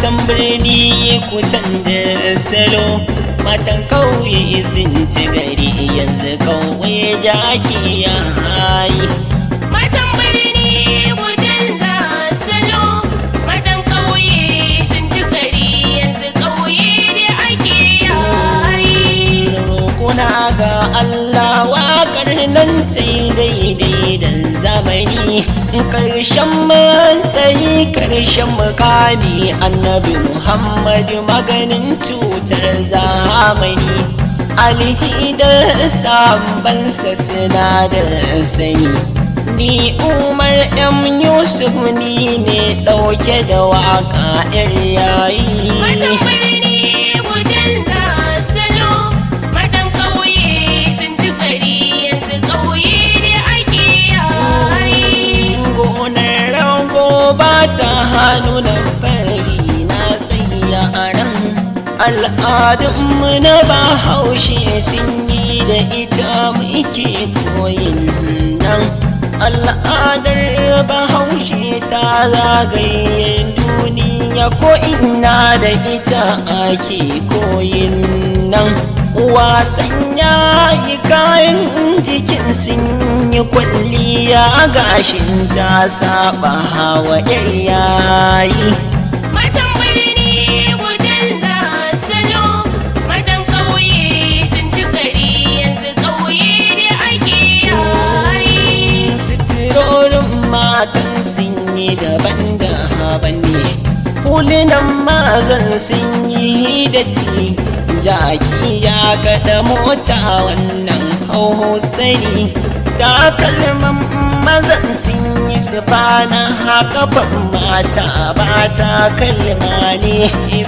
matan birni ku canza salo, matan kauye sun ci gari yanzu kauye da ake yayi. Matan birni ku canza salo, matan kauye sun ci gari yanzu kauye da ake yayi. Roƙona ga Allah waƙar nan sai daidai da zamani, ƙarshen matsayi ƙarshen mukami annabi Muhammad maganin cutar zamani. Alihi da sambansa suna da sani, ni Umar M. Yusuf ni ne ɗauke da waƙa 'yar yayi. Matan birni ku canza salo, matan kauye sun ci gari yanzu kauye da ake yayi. Gonar rago ba ta hannu na fari na tsaya a ran, al'adunmu na Bahaushe sun yi da ita muke koyin nan. Al'adar Bahaushe ta zagaye duniya ko ina da ita ake koyin nan. Wasan yayi kayan jikin sun yi kwalliya gashin ta saba hawa 'yar yayi. Matan birni ku canza salo, matan kauye sun ci gari yanzu kauye da ake yayi. Sitirorin matan sun yi daban-daban ne, hulunan mazan sun yi datti, jaki ya kaɗa mota wannan hausari, takalman mazan sun yi sufana haka ban mata ba takalma ne.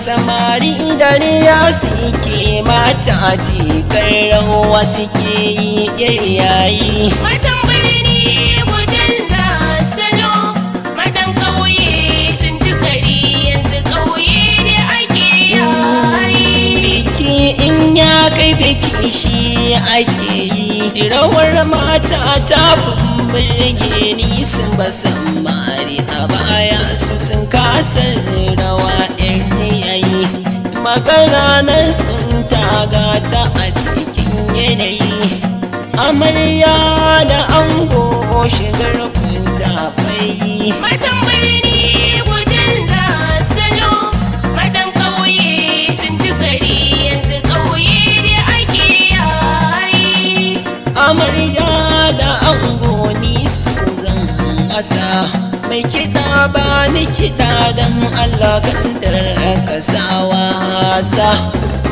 Samari da ya suke mata cikar rawa suke yi 'yar yayi. Matan birni ku canza salo, matan kauye sun ci gari yanzu kauye da ake yayi. Biki in ya kai biki shi ake yi, rawar mata ta burge ni sun ba samari a baya su sun kasa rawa 'yar yayi. Magana na sun tagata a cikin yanayi, amarya da ango shigar kunta fayi. Matan birni ku canza salo, matan kauye sun ci gari yanzu kauye da ake yayi. Amarya da ango ni su zan asa, mai kiɗa ba ni kiɗa don Allah kandar kasawa sa.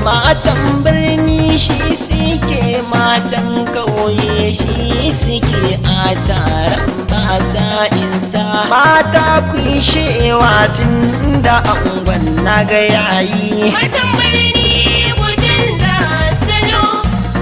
Matan birni shi suke, matan kauye shi suke a taron ba sa'insa. Mata ku yi shewa tun da angon na ga yayi. Matan birni ku canza salo,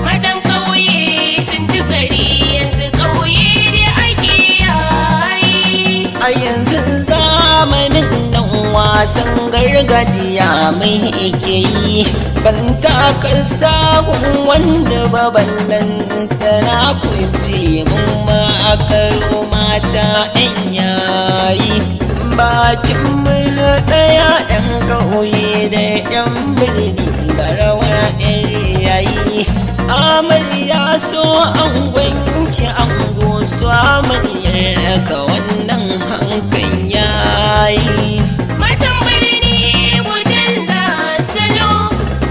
matan kauye sun ci gari yanzu kauye da ake yayi. A yanzu zamanin nan wasan gargajiya mai ike yi, ban takar sahun wanda ba ballan tana kunce mun ma akaro mata 'yan yayi. Bakin mul ɗaya 'yan ƙauye da 'yan birni ga rawa 'yar yayi. Amarya so an wanke ango so amaryar ka wannan hankan yayi. Matan birni ku canza salo,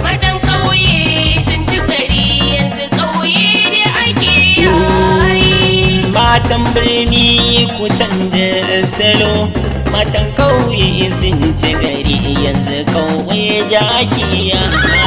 matan kauye sun ci gari yanzu kauye da ake yayi. Matan birni ku canza salo, matan kauye sun ci gari yanzu kauye da ake yayi.